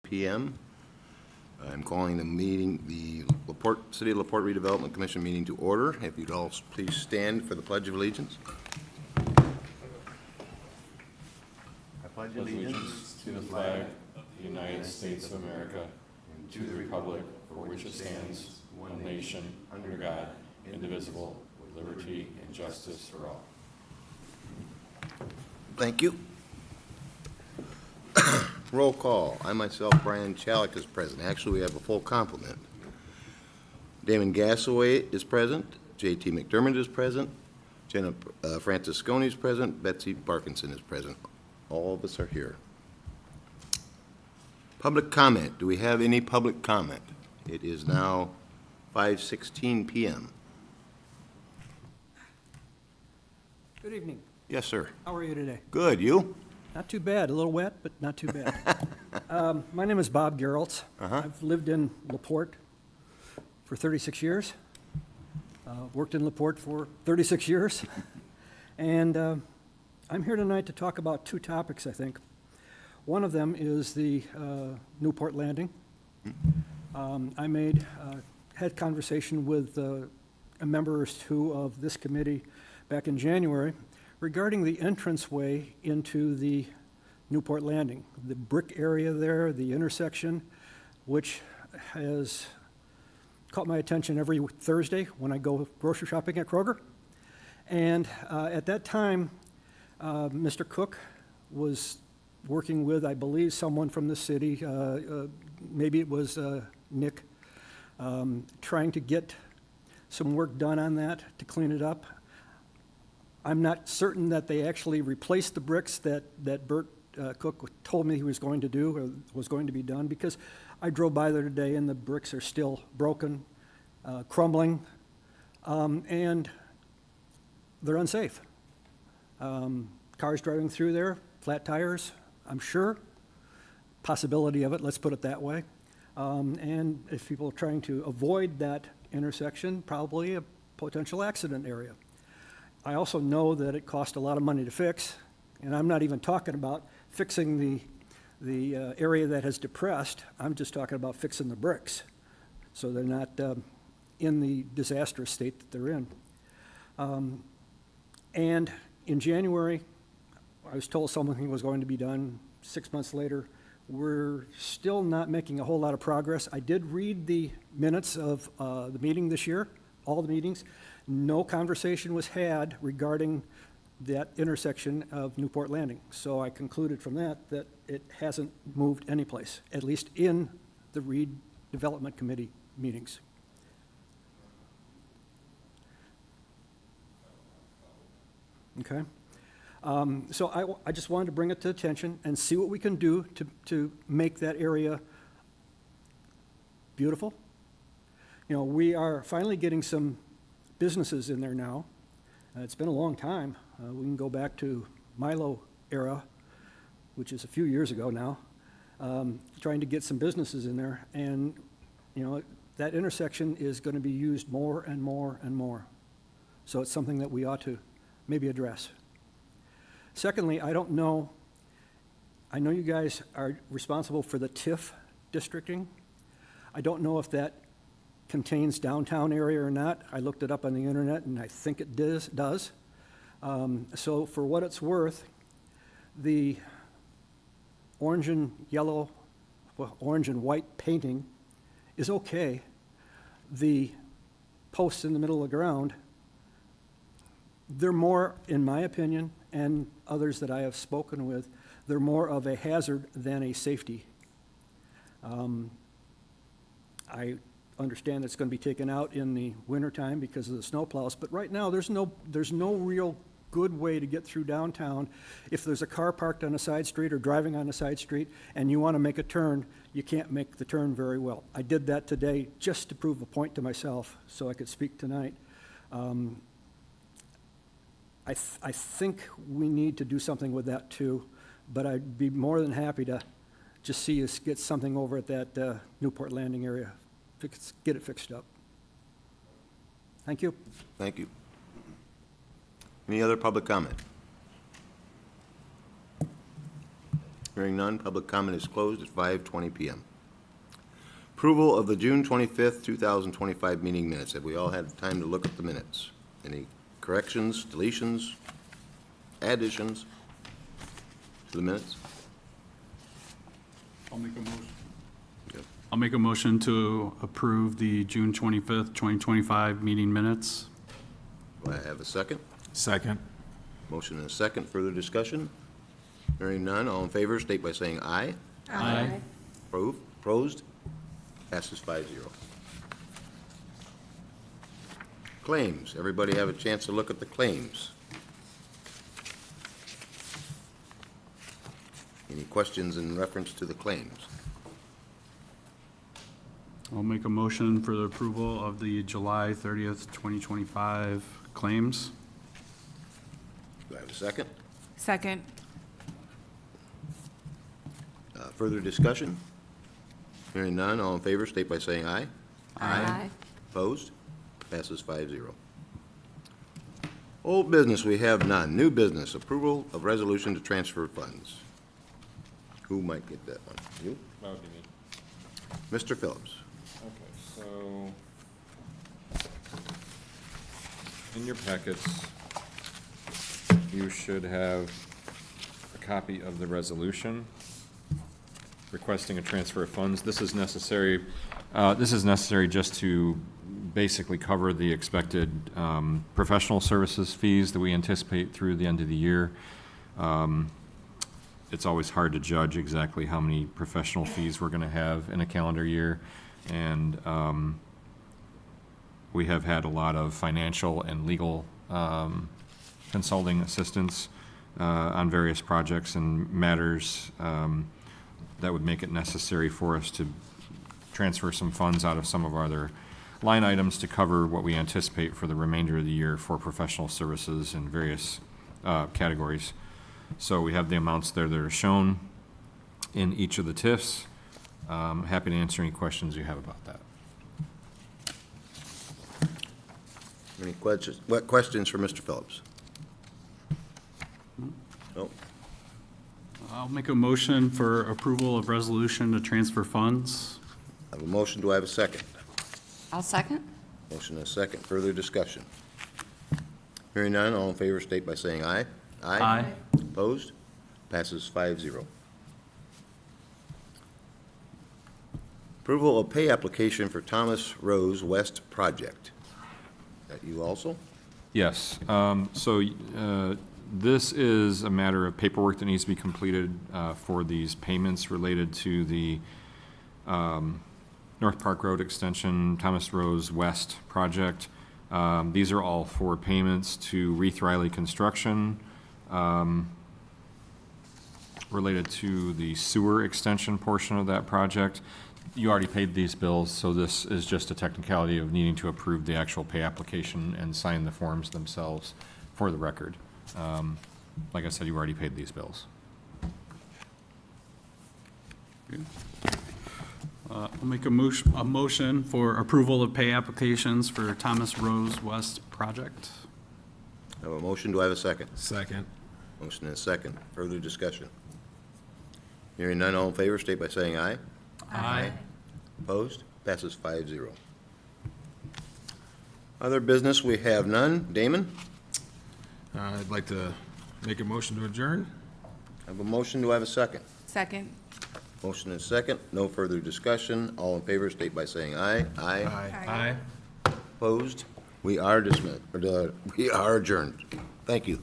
p.m. I'm calling the meeting, the City of LaPorte Redevelopment Commission meeting to order. If you'd all please stand for the Pledge of Allegiance. I pledge allegiance to the flag of the United States of America and to the republic for which it stands, one nation, under God, indivisible, with liberty and justice for all. Thank you. Roll call. I myself, Brian Chalik, is present. Actually, we have a full complement. Damon Gassaway is present. J.T. McDermott is present. Jenna Francisconi is present. Betsy Parkinson is present. All of us are here. Public comment. Do we have any public comment? It is now 5:16 p.m. Good evening. Yes, sir. How are you today? Good. You? Not too bad. A little wet, but not too bad. My name is Bob Gerolds. I've lived in LaPorte for 36 years. Worked in LaPorte for 36 years. And I'm here tonight to talk about two topics, I think. One of them is the Newport Landing. I had conversation with a member or two of this committee back in January regarding the entranceway into the Newport Landing, the brick area there, the intersection, which has caught my attention every Thursday when I go grocery shopping at Kroger. And at that time, Mr. Cook was working with, I believe, someone from the city, maybe it was Nick, trying to get some work done on that to clean it up. I'm not certain that they actually replaced the bricks that Bert Cook told me he was going to do or was going to be done, because I drove by there today and the bricks are still broken, crumbling, and they're unsafe. Cars driving through there, flat tires, I'm sure. Possibility of it, let's put it that way. And if people are trying to avoid that intersection, probably a potential accident area. I also know that it cost a lot of money to fix, and I'm not even talking about fixing the area that has depressed. I'm just talking about fixing the bricks so they're not in the disastrous state that they're in. And in January, I was told something was going to be done. 6 months later, we're still not making a whole lot of progress. I did read the minutes of the meeting this year, all the meetings. No conversation was had regarding that intersection of Newport Landing. So I concluded from that it hasn't moved anyplace, at least in the Redevelopment Committee meetings. Okay. So I just wanted to bring it to attention and see what we can do to make that area beautiful. You know, we are finally getting some businesses in there now. It's been a long time. We can go back to Milo era, which is a few years ago now, trying to get some businesses in there. And, you know, that intersection is going to be used more and more and more. So it's something that we ought to maybe address. Secondly, I know you guys are responsible for the TIF districting. I don't know if that contains downtown area or not. I looked it up on the internet and I think it does. So for what it's worth, the orange and yellow, well, orange and white painting is okay. The posts in the middle of the ground, they're more, in my opinion, and others that I have spoken with, they're more of a hazard than a safety. I understand it's going to be taken out in the wintertime because of the snowplows, but right now there's no real good way to get through downtown. If there's a car parked on a side street or driving on a side street and you want to make a turn, you can't make the turn very well. I did that today just to prove a point to myself so I could speak tonight. I think we need to do something with that too, but I'd be more than happy to just see us get something over at that Newport Landing area. Get it fixed up. Thank you. Thank you. Any other public comment? Hearing none, public comment is closed at 5:20 PM. Approval of the June 25th, 2025 meeting minutes. Have we all had time to look at the minutes? Any corrections, deletions, additions to the minutes? I'll make a motion. Okay. I'll make a motion to approve the June 25th, 2025 meeting minutes. Do I have a second? Second. Motion and a second. Further discussion? Hearing none, all in favor state by saying aye. Aye. Opposed? Passes 5-0. Claims. Everybody have a chance to look at the claims. Any questions in reference to the claims? I'll make a motion for the approval of the July 30th, 2025 claims. Do I have a second? Second. Further discussion? Hearing none, all in favor state by saying aye. Aye. Opposed? Passes 5-0. Old business, we have none. New business, approval of resolution to transfer funds. Who might get that one? You? That would be me. Mr. Phillips. Okay, so in your packets, you should have a copy of the resolution requesting a transfer of funds. This is necessary just to basically cover the expected professional services fees that we anticipate through the end of the year. It's always hard to judge exactly how many professional fees we're going to have in a calendar year, and we have had a lot of financial and legal consulting assistance on various projects and matters that would make it necessary for us to transfer some funds out of some of our other line items to cover what we anticipate for the remainder of the year for professional services in various categories. So we have the amounts there that are shown in each of the TIFs. Happy to answer any questions you have about that. Any questions? What questions for Mr. Phillips? No? I'll make a motion for approval of resolution to transfer funds. I have a motion. Do I have a second? I'll second. Motion and a second. Further discussion? Hearing none, all in favor state by saying aye. Aye. Opposed? Passes 5-0. Approval of pay application for Thomas Rose West project. That you also? Yes, so this is a matter of paperwork that needs to be completed for these payments related to the North Park Road Extension, Thomas Rose West project. These are all for payments to Reith Riley Construction related to the sewer extension portion of that project. You already paid these bills, so this is just a technicality of needing to approve the actual pay application and sign the forms themselves for the record. Like I said, you already paid these bills. I'll make a motion for approval of pay applications for Thomas Rose West project. I have a motion. Do I have a second? Second. Motion and a second. Further discussion? Hearing none, all in favor state by saying aye. Aye. Opposed? Passes 5-0. Other business, we have none. Damon? I'd like to make a motion to adjourn. I have a motion. Do I have a second? Second. Motion and a second. No further discussion. All in favor state by saying aye. Aye. Opposed? We are dismissed, we are adjourned. Thank you.